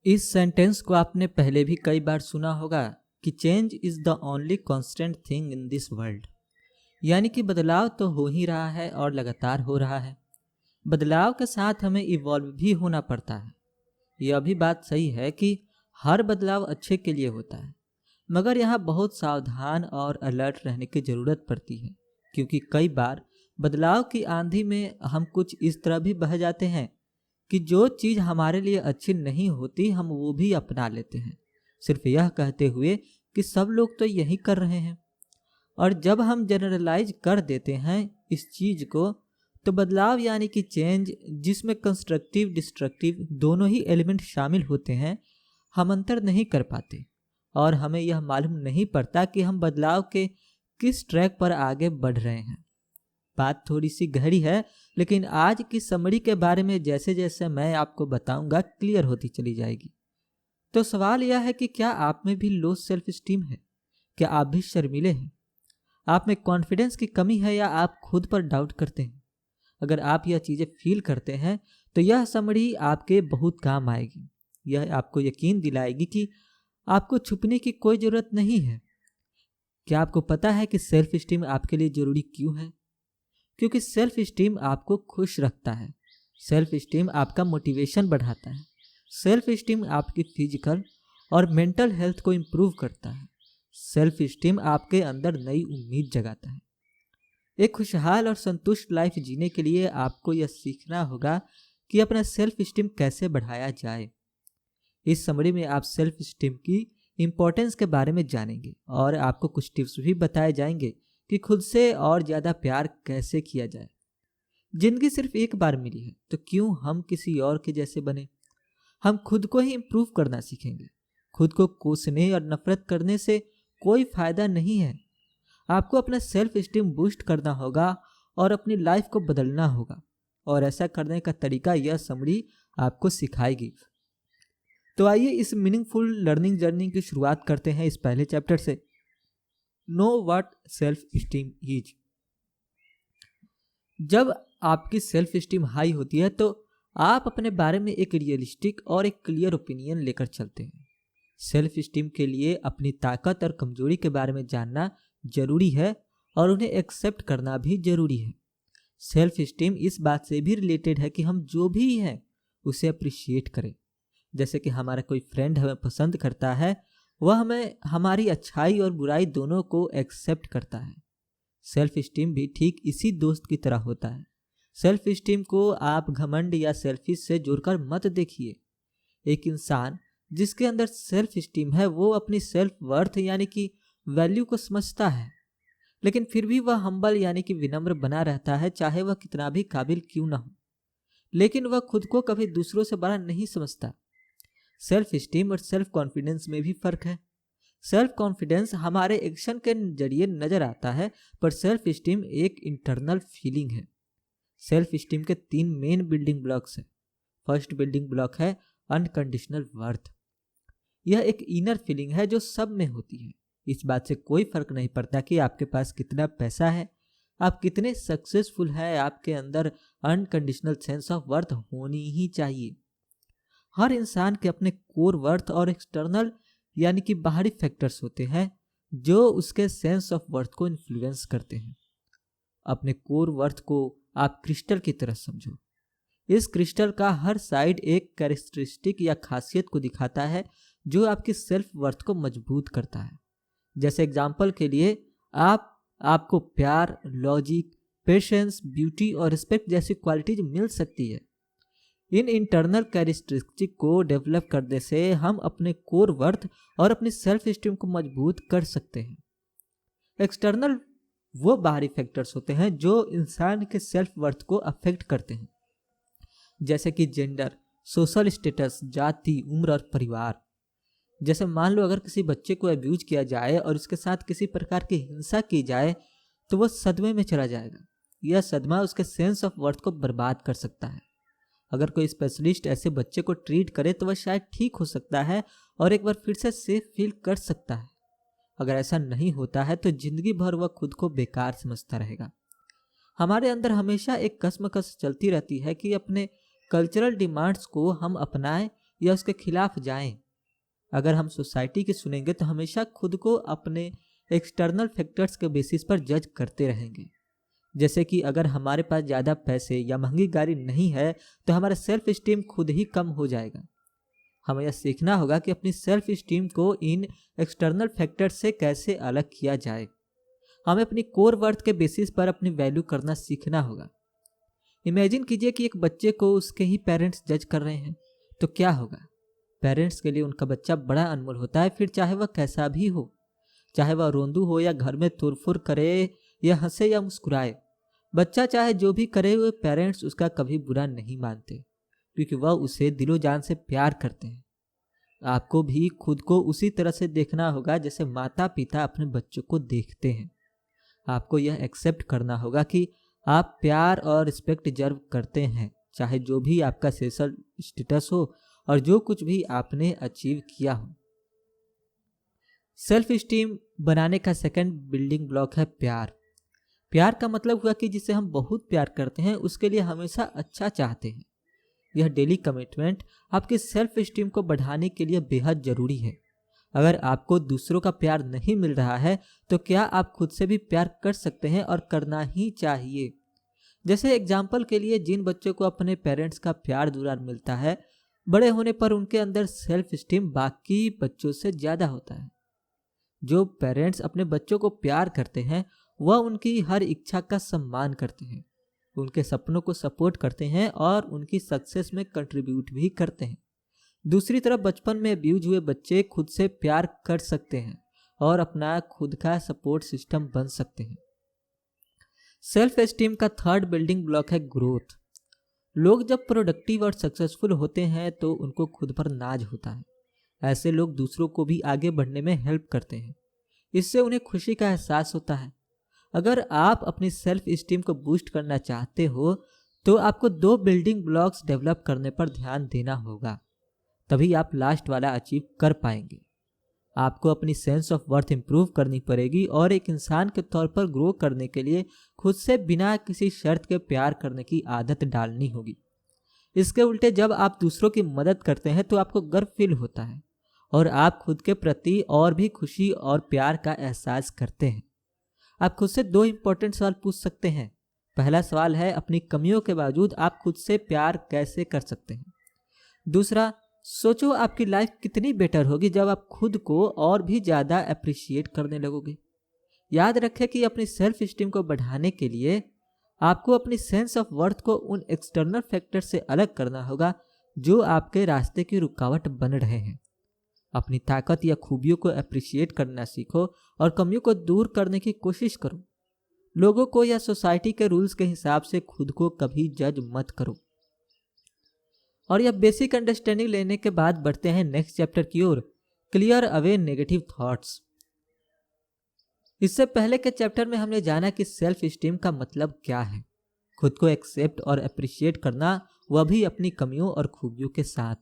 इस सेंटेंस को आपने पहले भी कई बार सुना होगा कि change is the only constant thing in this world. यानी कि बदलाव तो हो ही रहा है और लगातार हो रहा है। बदलाव के साथ हमें इवॉल्व भी होना पड़ता है। यह भी बात सही है कि हर बदलाव अच्छे के लिए होता है, मगर यहाँ बहुत सावधान और अलर्ट रहने की ज़रूरत पड़ती है, क्योंकि कई बार बदलाव की आंधी में हम कुछ इस तरह भी बह जाते हैं कि जो चीज़ हमारे लिए अच्छी नहीं होती हम वो भी अपना लेते हैं, सिर्फ यह कहते हुए कि सब लोग तो यही कर रहे हैं। और जब हम जनरलाइज कर देते हैं इस चीज़ को, तो बदलाव यानी कि चेंज, जिसमें कंस्ट्रक्टिव डिस्ट्रक्टिव दोनों ही एलिमेंट शामिल होते हैं, हम अंतर नहीं कर पाते और हमें यह मालूम नहीं पड़ता कि हम बदलाव के किस ट्रैक पर आगे बढ़ रहे हैं। बात थोड़ी सी गहरी है, लेकिन आज की समरी के बारे में जैसे जैसे मैं आपको बताऊंगा क्लियर होती चली जाएगी। तो सवाल यह है कि क्या आप में भी लो सेल्फ स्टीम है? क्या आप भी शर्मीले हैं? आप में कॉन्फिडेंस की कमी है या आप खुद पर डाउट करते हैं? अगर आप यह चीज़ें फील करते हैं तो यह समरी आपके बहुत काम आएगी। यह आपको यकीन दिलाएगी कि आपको छुपने की कोई ज़रूरत नहीं है। क्या आपको पता है कि सेल्फ स्टीम आपके लिए ज़रूरी क्यों है? क्योंकि सेल्फ स्टीम आपको खुश रखता है। सेल्फ स्टीम आपका मोटिवेशन बढ़ाता है। सेल्फ स्टीम आपकी फिजिकल और मेंटल हेल्थ को इम्प्रूव करता है। सेल्फ स्टीम आपके अंदर नई उम्मीद जगाता है। एक खुशहाल और संतुष्ट लाइफ जीने के लिए आपको यह सीखना होगा कि अपना सेल्फ स्टीम कैसे बढ़ाया जाए। इस समरी में आप सेल्फ स्टीम की इम्पोर्टेंस के बारे में जानेंगे और आपको कुछ टिप्स भी बताए जाएंगे कि खुद से और ज़्यादा प्यार कैसे किया जाए। जिंदगी सिर्फ एक बार मिली है, तो क्यों हम किसी और के जैसे बने। हम खुद को ही इम्प्रूव करना सीखेंगे। खुद को कोसने और नफरत करने से कोई फायदा नहीं है। आपको अपना सेल्फ स्टीम बूस्ट करना होगा और अपनी लाइफ को बदलना होगा, और ऐसा करने का तरीका यह समरी आपको सिखाएगी। तो आइए इस मीनिंगफुल लर्निंग जर्नी की शुरुआत करते हैं इस पहले चैप्टर से, know what self esteem is. जब आपकी सेल्फ स्टीम हाई होती है तो आप अपने बारे में एक रियलिस्टिक और एक क्लियर ओपिनियन लेकर चलते हैं। सेल्फ स्टीम के लिए अपनी ताकत और कमजोरी के बारे में जानना जरूरी है और उन्हें एक्सेप्ट करना भी जरूरी है। सेल्फ स्टीम इस बात से भी रिलेटेड है कि हम जो भी हैं उसे अप्रिशिएट करें। जैसे कि हमारा कोई फ्रेंड हमें पसंद करता है, वह हमें हमारी अच्छाई और बुराई दोनों को एक्सेप्ट करता है। सेल्फ स्टीम भी ठीक इसी दोस्त की तरह होता है। सेल्फ स्टीम को आप घमंड या सेल्फिश से जोड़कर मत देखिए। एक इंसान जिसके अंदर सेल्फ स्टीम है वो अपनी सेल्फ वर्थ यानी कि वैल्यू को समझता है, लेकिन फिर भी वह हम्बल यानी कि विनम्र बना रहता है, चाहे वह कितना भी काबिल क्यों ना हो। लेकिन वह खुद को कभी दूसरों से बड़ा नहीं समझता। सेल्फ स्टीम और सेल्फ कॉन्फिडेंस में भी फर्क है। सेल्फ कॉन्फिडेंस हमारे एक्शन के जरिए नजर आता है, पर सेल्फ स्टीम एक इंटरनल फीलिंग है। सेल्फ स्टीम के 3 मेन बिल्डिंग ब्लॉक्स हैं। फर्स्ट बिल्डिंग ब्लॉक है अनकंडीशनल वर्थ। यह एक इनर फीलिंग है जो सब में होती है। इस बात से कोई फर्क नहीं पड़ता कि आपके पास कितना पैसा है, आप कितने सक्सेसफुल हैं, आपके अंदर अनकंडीशनल सेंस ऑफ वर्थ होनी ही चाहिए। हर इंसान के अपने कोर वर्थ और एक्सटर्नल यानी कि बाहरी फैक्टर्स होते हैं जो उसके सेंस ऑफ वर्थ को इन्फ्लुएंस करते हैं। अपने कोर वर्थ को आप क्रिस्टल की तरह समझो। इस क्रिस्टल का हर साइड एक कैरेक्टरिस्टिक या खासियत को दिखाता है जो आपकी सेल्फ वर्थ को मजबूत करता है। जैसे एग्जाम्पल के लिए आपको प्यार, लॉजिक, पेशेंस, ब्यूटी और रिस्पेक्ट जैसी क्वालिटीज मिल सकती है। इन इंटरनल कैरेक्टरिस्टिक को डेवलप करने से हम अपने कोर वर्थ और अपनी सेल्फ स्टीम को मजबूत कर सकते हैं। एक्सटर्नल वो बाहरी फैक्टर्स होते हैं जो इंसान के सेल्फ वर्थ को अफेक्ट करते हैं, जैसे कि जेंडर, सोशल स्टेटस, जाति, उम्र और परिवार। जैसे मान लो अगर किसी बच्चे को अब्यूज किया जाए और उसके साथ किसी प्रकार की हिंसा की जाए तो वह सदमे में चला जाएगा। यह सदमा उसके सेंस ऑफ वर्थ को बर्बाद कर सकता है। अगर कोई स्पेशलिस्ट ऐसे बच्चे को ट्रीट करे तो वह शायद ठीक हो सकता है और एक बार फिर से सेफ फील कर सकता है। अगर ऐसा नहीं होता है तो जिंदगी भर वह खुद को बेकार समझता रहेगा। हमारे अंदर हमेशा एक कश्मकश चलती रहती है कि अपने कल्चरल डिमांड्स को हम अपनाएं या उसके खिलाफ जाएं। अगर हम सोसाइटी की सुनेंगे तो हमेशा खुद को अपने एक्सटर्नल फैक्टर्स के बेसिस पर जज करते रहेंगे। जैसे कि अगर हमारे पास ज़्यादा पैसे या महंगी गाड़ी नहीं है तो हमारा सेल्फ स्टीम खुद ही कम हो जाएगा। हमें यह सीखना होगा कि अपनी सेल्फ स्टीम को इन एक्सटर्नल फैक्टर्स से कैसे अलग किया जाए। हमें अपनी कोर वर्थ के बेसिस पर अपनी वैल्यू करना सीखना होगा। इमेजिन कीजिए कि एक बच्चे को उसके ही पेरेंट्स जज कर रहे हैं, तो क्या होगा? पेरेंट्स के लिए उनका बच्चा बड़ा अनमोल होता है, फिर चाहे वह कैसा भी हो, चाहे वह रोंदू हो या घर में तुरफुर करे या हंसे या मुस्कुराए। बच्चा चाहे जो भी करे हुए पेरेंट्स उसका कभी बुरा नहीं मानते, क्योंकि वह उसे दिलो जान से प्यार करते हैं। आपको भी खुद को उसी तरह से देखना होगा जैसे माता पिता अपने बच्चों को देखते हैं। आपको यह एक्सेप्ट करना होगा कि आप प्यार और रिस्पेक्ट डिजर्व करते हैं, चाहे जो भी आपका सोशल स्टेटस हो और जो कुछ भी आपने अचीव किया हो। सेल्फ स्टीम बनाने का सेकंड बिल्डिंग ब्लॉक है प्यार। प्यार का मतलब हुआ कि जिसे हम बहुत प्यार करते हैं उसके लिए हमेशा अच्छा चाहते हैं। यह डेली कमिटमेंट आपकी सेल्फ स्टीम को बढ़ाने के लिए बेहद जरूरी है। अगर आपको दूसरों का प्यार नहीं मिल रहा है तो क्या आप खुद से भी प्यार कर सकते हैं, और करना ही चाहिए। जैसे एग्जाम्पल के लिए, जिन बच्चों को अपने पेरेंट्स का प्यार दुलार मिलता है, बड़े होने पर उनके अंदर सेल्फ स्टीम बाकी बच्चों से ज़्यादा होता है। जो पेरेंट्स अपने बच्चों को प्यार करते हैं वह उनकी हर इच्छा का सम्मान करते हैं, उनके सपनों को सपोर्ट करते हैं और उनकी सक्सेस में कंट्रीब्यूट भी करते हैं। दूसरी तरफ बचपन में अब्यूज हुए बच्चे खुद से प्यार कर सकते हैं और अपना खुद का सपोर्ट सिस्टम बन सकते हैं। सेल्फ एस्टीम का थर्ड बिल्डिंग ब्लॉक है ग्रोथ। लोग जब प्रोडक्टिव और सक्सेसफुल होते हैं तो उनको खुद पर नाज होता है। ऐसे लोग दूसरों को भी आगे बढ़ने में हेल्प करते हैं, इससे उन्हें खुशी का एहसास होता है। अगर आप अपनी सेल्फ स्टीम को बूस्ट करना चाहते हो तो आपको 2 बिल्डिंग ब्लॉक्स डेवलप करने पर ध्यान देना होगा, तभी आप लास्ट वाला अचीव कर पाएंगे। आपको अपनी सेंस ऑफ वर्थ इंप्रूव करनी पड़ेगी और एक इंसान के तौर पर ग्रो करने के लिए खुद से बिना किसी शर्त के प्यार करने की आदत डालनी होगी। इसके उल्टे जब आप दूसरों की मदद करते हैं तो आपको गर्व फील होता है और आप खुद के प्रति और भी खुशी और प्यार का एहसास करते हैं। आप खुद से 2 इंपॉर्टेंट सवाल पूछ सकते हैं। पहला सवाल है, अपनी कमियों के बावजूद आप खुद से प्यार कैसे कर सकते हैं। दूसरा, सोचो आपकी लाइफ कितनी बेटर होगी जब आप खुद को और भी ज़्यादा अप्रिशिएट करने लगोगे। याद रखें कि अपनी सेल्फ स्टीम को बढ़ाने के लिए आपको अपनी सेंस ऑफ वर्थ को उन एक्सटर्नल फैक्टर से अलग करना होगा जो आपके रास्ते की रुकावट बन रहे हैं। अपनी ताकत या खूबियों को अप्रिशिएट करना सीखो और कमियों को दूर करने की कोशिश करो। लोगों को या सोसाइटी के रूल्स के हिसाब से खुद को कभी जज मत करो। और यह बेसिक अंडरस्टैंडिंग लेने के बाद बढ़ते हैं नेक्स्ट चैप्टर की ओर, क्लियर अवे नेगेटिव थॉट्स। इससे पहले के चैप्टर में हमने जाना कि सेल्फ स्टीम का मतलब क्या है, खुद को एक्सेप्ट और अप्रिशिएट करना, वह भी अपनी कमियों और खूबियों के साथ।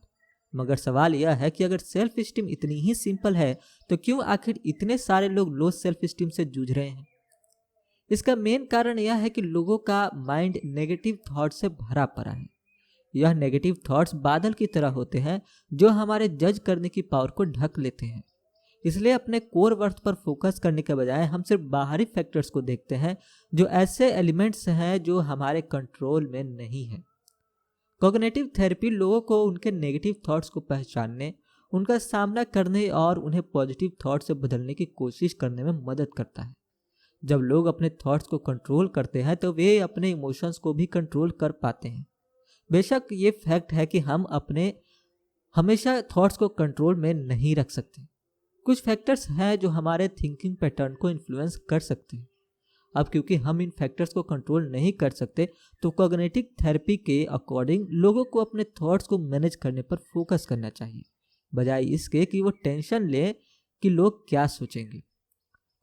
मगर सवाल यह है कि अगर सेल्फ स्टीम इतनी ही सिंपल है तो क्यों आखिर इतने सारे लोग लो सेल्फ स्टीम से जूझ रहे हैं? इसका मेन कारण यह है कि लोगों का माइंड नेगेटिव थॉट से भरा पड़ा है। यह नेगेटिव थॉट्स बादल की तरह होते हैं जो हमारे जज करने की पावर को ढक लेते हैं। इसलिए अपने कोर वर्थ पर फोकस करने के बजाय हम सिर्फ बाहरी फैक्टर्स को देखते हैं, जो ऐसे एलिमेंट्स हैं जो हमारे कंट्रोल में नहीं है। कॉग्निटिव थेरेपी लोगों को उनके नेगेटिव थॉट्स को पहचानने, उनका सामना करने और उन्हें पॉजिटिव थॉट से बदलने की कोशिश करने में मदद करता है। जब लोग अपने थॉट्स को कंट्रोल करते हैं तो वे अपने इमोशंस को भी कंट्रोल कर पाते हैं। बेशक ये फैक्ट है कि हम अपने हमेशा थॉट्स को कंट्रोल में नहीं रख सकते। कुछ फैक्टर्स हैं जो हमारे थिंकिंग पैटर्न को इन्फ्लुएंस कर सकते हैं। अब क्योंकि हम इन फैक्टर्स को कंट्रोल नहीं कर सकते तो कॉग्निटिव थेरेपी के अकॉर्डिंग लोगों को अपने थॉट्स को मैनेज करने पर फोकस करना चाहिए, बजाय इसके कि वो टेंशन ले कि लोग क्या सोचेंगे।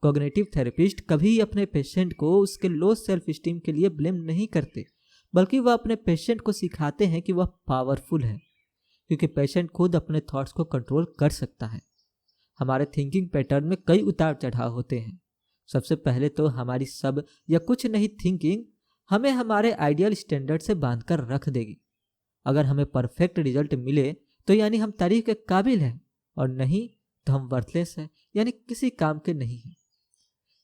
कॉग्निटिव थेरेपिस्ट कभी अपने पेशेंट को उसके लो सेल्फ स्टीम के लिए ब्लेम नहीं करते, बल्कि वह अपने पेशेंट को सिखाते हैं कि वह पावरफुल है, क्योंकि पेशेंट खुद अपने थॉट्स को कंट्रोल कर सकता है। हमारे थिंकिंग पैटर्न में कई उतार चढ़ाव होते हैं। सबसे पहले तो हमारी सब या कुछ नहीं थिंकिंग हमें हमारे आइडियल स्टैंडर्ड से बांधकर रख देगी। अगर हमें परफेक्ट रिजल्ट मिले तो यानी हम तारीफ के काबिल हैं, और नहीं तो हम वर्थलेस हैं, यानी किसी काम के नहीं हैं।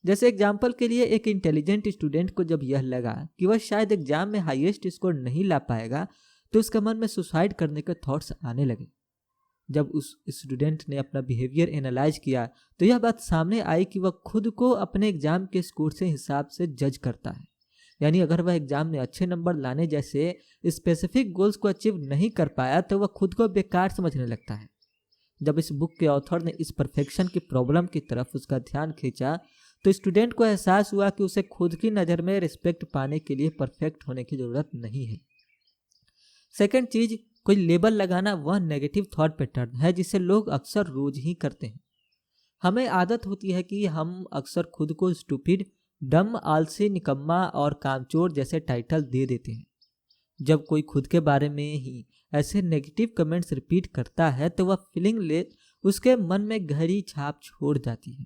जैसे एग्जाम्पल के लिए, एक इंटेलिजेंट स्टूडेंट को जब यह लगा कि वह शायद एग्जाम में हाईएस्ट स्कोर नहीं ला पाएगा, तो उसके मन में सुसाइड करने के थॉट्स आने लगे। जब उस स्टूडेंट ने अपना बिहेवियर एनालाइज किया तो यह बात सामने आई कि वह खुद को अपने एग्जाम के स्कोर से हिसाब से जज करता है। यानी अगर वह एग्जाम में अच्छे नंबर लाने जैसे स्पेसिफिक गोल्स को अचीव नहीं कर पाया तो वह खुद को बेकार समझने लगता है। जब इस बुक के ऑथर ने इस परफेक्शन की प्रॉब्लम की तरफ उसका ध्यान खींचा तो स्टूडेंट को एहसास हुआ कि उसे खुद की नज़र में रिस्पेक्ट पाने के लिए परफेक्ट होने की ज़रूरत नहीं है। सेकेंड चीज, कोई लेबल लगाना वह नेगेटिव थॉट पैटर्न है जिसे लोग अक्सर रोज ही करते हैं। हमें आदत होती है कि हम अक्सर खुद को स्टूपिड, डम, आलसी, निकम्मा और कामचोर जैसे टाइटल दे देते हैं। जब कोई खुद के बारे में ही ऐसे नेगेटिव कमेंट्स रिपीट करता है तो वह फीलिंग ले उसके मन में गहरी छाप छोड़ जाती है।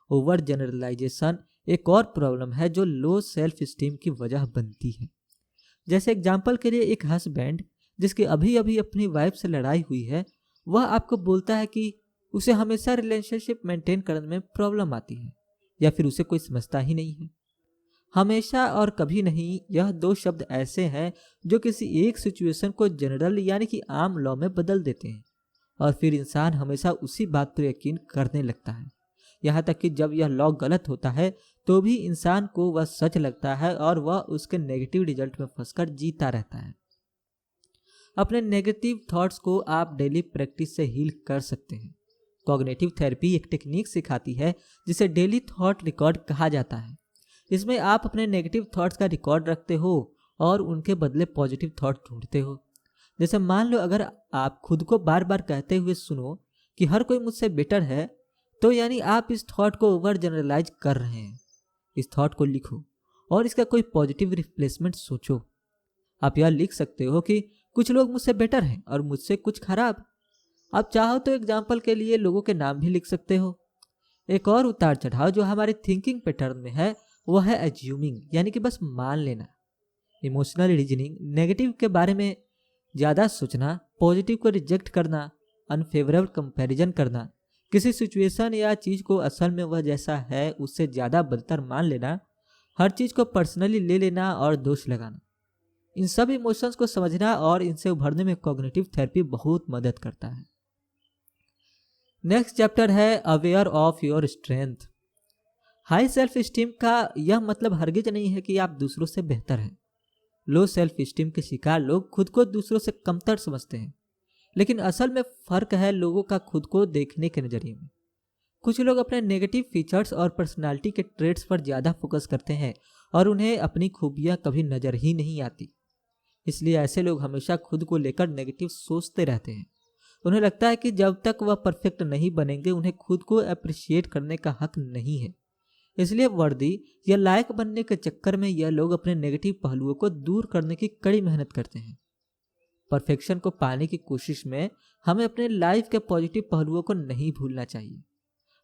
ओवर जनरलाइजेशन एक और प्रॉब्लम है जो लो सेल्फ स्टीम की वजह बनती है। जैसे एग्जाम्पल के लिए, एक हस्बैंड जिसकी अभी अभी अपनी वाइफ से लड़ाई हुई है, वह आपको बोलता है कि उसे हमेशा रिलेशनशिप मेंटेन करने में प्रॉब्लम आती है, या फिर उसे कोई समझता ही नहीं है। हमेशा और कभी नहीं, यह दो शब्द ऐसे हैं जो किसी एक सिचुएशन को जनरल यानी कि आम लॉ में बदल देते हैं, और फिर इंसान हमेशा उसी बात पर यकीन करने लगता है। यहाँ तक कि जब यह लॉ गलत होता है तो भी इंसान को वह सच लगता है और वह उसके नेगेटिव रिजल्ट में फंसकर जीता रहता है। अपने नेगेटिव थॉट्स को आप डेली प्रैक्टिस से हील कर सकते हैं। कॉग्निटिव थेरेपी एक टेक्निक सिखाती है जिसे डेली थॉट रिकॉर्ड कहा जाता है। इसमें आप अपने नेगेटिव थॉट्स का रिकॉर्ड रखते हो और उनके बदले पॉजिटिव थॉट ढूंढते हो। जैसे मान लो, अगर आप खुद को बार बार कहते हुए सुनो कि हर कोई मुझसे बेटर है, तो यानी आप इस थॉट को ओवर जनरलाइज कर रहे हैं। इस थॉट को लिखो और इसका कोई पॉजिटिव रिप्लेसमेंट सोचो। आप यह लिख सकते हो कि कुछ लोग मुझसे बेटर हैं और मुझसे कुछ खराब। आप चाहो तो एग्जाम्पल के लिए लोगों के नाम भी लिख सकते हो। एक और उतार चढ़ाव जो हमारे थिंकिंग पैटर्न में है वह है एज्यूमिंग, यानी कि बस मान लेना। इमोशनल रीजनिंग, नेगेटिव के बारे में ज़्यादा सोचना, पॉजिटिव को रिजेक्ट करना, अनफेवरेबल कंपैरिजन करना, किसी सिचुएशन या चीज़ को असल में वह जैसा है उससे ज़्यादा बदतर मान लेना, हर चीज़ को पर्सनली ले लेना और दोष लगाना। इन सब इमोशंस को समझना और इनसे उभरने में कॉग्निटिव थेरेपी बहुत मदद करता है। नेक्स्ट चैप्टर है aware of your strength. High self esteem का यह मतलब हरगिज नहीं है कि आप दूसरों से बेहतर हैं। लो सेल्फ स्टीम के शिकार लोग खुद को दूसरों से कमतर समझते हैं, लेकिन असल में फर्क है लोगों का खुद को देखने के नजरिए में। कुछ लोग अपने नेगेटिव फीचर्स और पर्सनालिटी के ट्रेड्स पर ज़्यादा फोकस करते हैं और उन्हें अपनी खूबियां कभी नजर ही नहीं आती। इसलिए ऐसे लोग हमेशा खुद को लेकर नेगेटिव सोचते रहते हैं। उन्हें लगता है कि जब तक वह परफेक्ट नहीं बनेंगे उन्हें खुद को अप्रिशिएट करने का हक नहीं है। इसलिए वर्दी या लायक बनने के चक्कर में यह लोग अपने नेगेटिव पहलुओं को दूर करने की कड़ी मेहनत करते हैं। परफेक्शन को पाने की कोशिश में हमें अपने लाइफ के पॉजिटिव पहलुओं को नहीं भूलना चाहिए।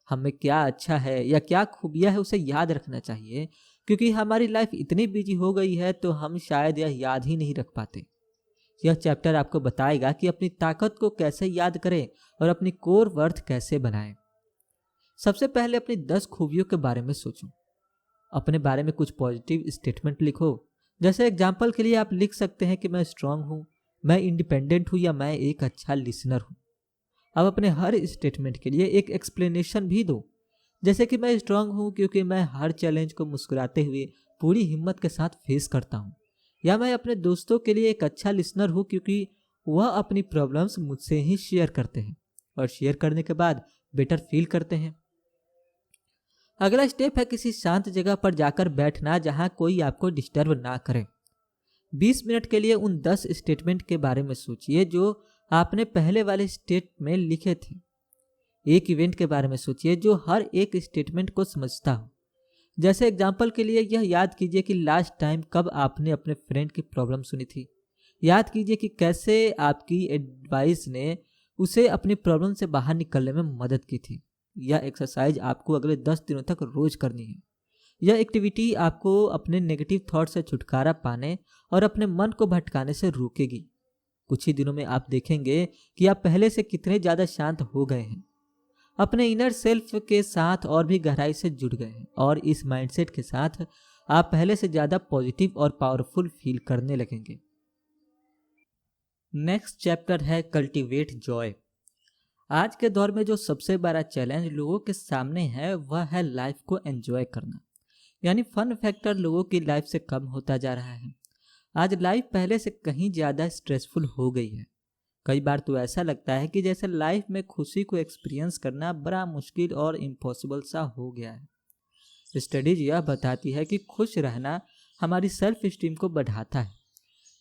हमें क्या अच्छा है या क्या खूबियां है उसे याद रखना चाहिए, क्योंकि हमारी लाइफ इतनी बिजी हो गई है तो हम शायद यह याद ही नहीं रख पाते। यह चैप्टर आपको बताएगा कि अपनी ताकत को कैसे याद करें और अपनी कोर वर्थ कैसे बनाएं। सबसे पहले अपनी 10 खूबियों के बारे में सोचो। अपने बारे में कुछ पॉजिटिव स्टेटमेंट लिखो। जैसे एग्जाम्पल के लिए आप लिख सकते हैं कि मैं स्ट्रांग हूँ, मैं इंडिपेंडेंट हूँ या मैं एक अच्छा लिसनर हूँ। अब अपने हर स्टेटमेंट के लिए एक एक्सप्लेनेशन भी दो, जैसे कि मैं स्ट्रांग हूँ क्योंकि मैं हर चैलेंज को मुस्कुराते हुए पूरी हिम्मत के साथ फेस करता हूँ, या मैं अपने दोस्तों के लिए एक अच्छा लिसनर हूँ क्योंकि वह अपनी प्रॉब्लम्स मुझसे ही शेयर करते हैं और शेयर करने के बाद बेटर फील करते हैं। अगला स्टेप है किसी शांत जगह पर जाकर बैठना जहां कोई आपको डिस्टर्ब ना करे। 20 मिनट के लिए उन 10 स्टेटमेंट के बारे में सोचिए जो आपने पहले वाले स्टेट में लिखे थे। एक इवेंट के बारे में सोचिए जो हर एक स्टेटमेंट को समझता हो। जैसे एग्जाम्पल के लिए यह याद कीजिए कि लास्ट टाइम कब आपने अपने फ्रेंड की प्रॉब्लम सुनी थी। याद कीजिए कि कैसे आपकी एडवाइस ने उसे अपनी प्रॉब्लम से बाहर निकलने में मदद की थी। यह एक्सरसाइज आपको अगले 10 दिनों तक रोज करनी है। यह एक्टिविटी आपको अपने नेगेटिव थॉट से छुटकारा पाने और अपने मन को भटकाने से रोकेगी। कुछ ही दिनों में आप देखेंगे कि आप पहले से कितने ज़्यादा शांत हो गए हैं, अपने इनर सेल्फ के साथ और भी गहराई से जुड़ गए हैं, और इस माइंडसेट के साथ आप पहले से ज़्यादा पॉजिटिव और पावरफुल फील करने लगेंगे। नेक्स्ट चैप्टर है कल्टीवेट जॉय। आज के दौर में जो सबसे बड़ा चैलेंज लोगों के सामने है वह है लाइफ को एंजॉय करना, यानी फन फैक्टर लोगों की लाइफ से कम होता जा रहा है। आज लाइफ पहले से कहीं ज़्यादा स्ट्रेसफुल हो गई है। कई बार तो ऐसा लगता है कि जैसे लाइफ में खुशी को एक्सपीरियंस करना बड़ा मुश्किल और इम्पॉसिबल सा हो गया है। स्टडीज यह बताती है कि खुश रहना हमारी सेल्फ स्टीम को बढ़ाता है।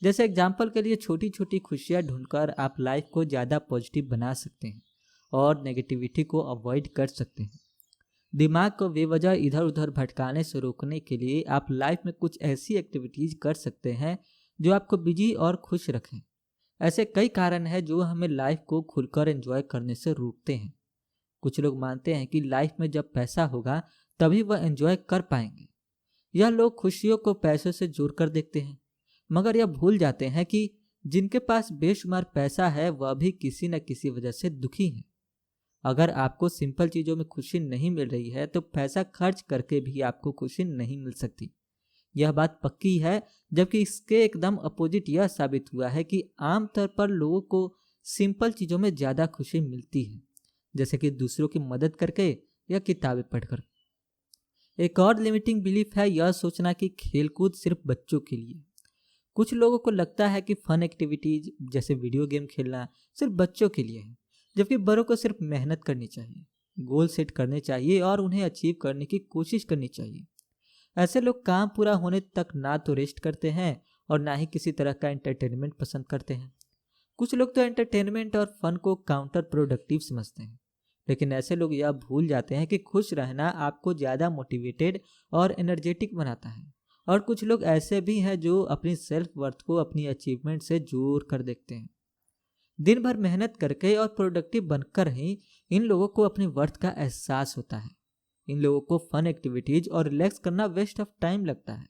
जैसे एग्जाम्पल के लिए छोटी छोटी खुशियाँ ढूंढकर आप लाइफ को ज़्यादा पॉजिटिव बना सकते हैं और नेगेटिविटी को अवॉइड कर सकते हैं। दिमाग को बेवजह इधर उधर भटकाने से रोकने के लिए आप लाइफ में कुछ ऐसी एक्टिविटीज़ कर सकते हैं जो आपको बिजी और खुश रखें। ऐसे कई कारण हैं जो हमें लाइफ को खुलकर एंजॉय करने से रोकते हैं। कुछ लोग मानते हैं कि लाइफ में जब पैसा होगा तभी वह एंजॉय कर पाएंगे। यह लोग खुशियों को पैसों से जोड़कर देखते हैं, मगर यह भूल जाते हैं कि जिनके पास बेशुमार पैसा है वह भी किसी न किसी वजह से दुखी हैं। अगर आपको सिंपल चीज़ों में खुशी नहीं मिल रही है तो पैसा खर्च करके भी आपको खुशी नहीं मिल सकती। यह बात पक्की है, जबकि इसके एकदम अपोजिट यह साबित हुआ है कि आमतौर पर लोगों को सिंपल चीज़ों में ज़्यादा खुशी मिलती है, जैसे कि दूसरों की मदद करके या किताबें पढ़कर। एक और लिमिटिंग बिलीफ है यह सोचना कि खेलकूद सिर्फ बच्चों के लिए। कुछ लोगों को लगता है कि फन एक्टिविटीज जैसे वीडियो गेम खेलना सिर्फ बच्चों के लिए है, जबकि बड़ों को सिर्फ मेहनत करनी चाहिए, गोल सेट करने चाहिए और उन्हें अचीव करने की कोशिश करनी चाहिए। ऐसे लोग काम पूरा होने तक ना तो रेस्ट करते हैं और ना ही किसी तरह का एंटरटेनमेंट पसंद करते हैं। कुछ लोग तो एंटरटेनमेंट और फन को काउंटर प्रोडक्टिव समझते हैं, लेकिन ऐसे लोग यह भूल जाते हैं कि खुश रहना आपको ज़्यादा मोटिवेटेड और एनर्जेटिक बनाता है। और कुछ लोग ऐसे भी हैं जो अपनी सेल्फ वर्थ को अपनी अचीवमेंट से जोड़ कर देखते हैं। दिन भर मेहनत करके और प्रोडक्टिव बनकर ही इन लोगों को अपनी वर्थ का एहसास होता है। इन लोगों को फन एक्टिविटीज और रिलैक्स करना वेस्ट ऑफ टाइम लगता है।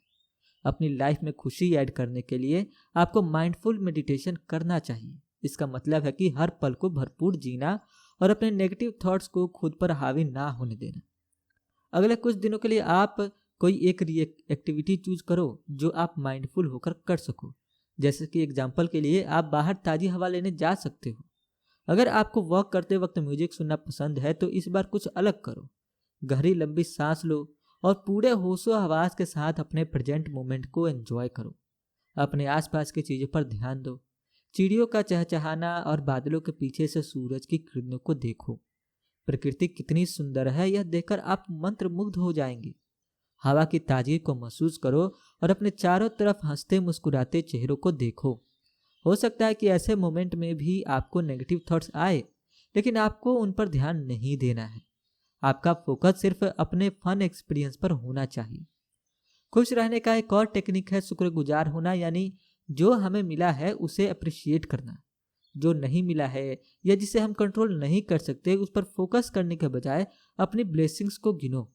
अपनी लाइफ में खुशी ऐड करने के लिए आपको माइंडफुल मेडिटेशन करना चाहिए। इसका मतलब है कि हर पल को भरपूर जीना और अपने नेगेटिव थॉट्स को खुद पर हावी ना होने देना। अगले कुछ दिनों के लिए आप कोई एक एक्टिविटी चूज करो जो आप माइंडफुल होकर कर सको। जैसे कि एग्जाम्पल के लिए आप बाहर ताज़ी हवा लेने जा सकते हो। अगर आपको वॉक करते वक्त म्यूजिक सुनना पसंद है तो इस बार कुछ अलग करो। गहरी लंबी सांस लो और पूरे होशो हवास के साथ अपने प्रेजेंट मोमेंट को एंजॉय करो। अपने आसपास की चीज़ों पर ध्यान दो। चिड़ियों का चहचहाना और बादलों के पीछे से सूरज की किरणों को देखो। प्रकृति कितनी सुंदर है यह देखकर आप मंत्रमुग्ध हो जाएंगे। हवा की ताजगी को महसूस करो और अपने चारों तरफ हंसते मुस्कुराते चेहरों को देखो। हो सकता है कि ऐसे मोमेंट में भी आपको नेगेटिव थॉट्स आए, लेकिन आपको उन पर ध्यान नहीं देना है। आपका फोकस सिर्फ अपने फन एक्सपीरियंस पर होना चाहिए। खुश रहने का एक और टेक्निक है शुक्रगुजार होना, यानी जो हमें मिला है उसे अप्रिशिएट करना। जो नहीं मिला है या जिसे हम कंट्रोल नहीं कर सकते उस पर फोकस करने के बजाय अपनी ब्लेसिंग्स को गिनो।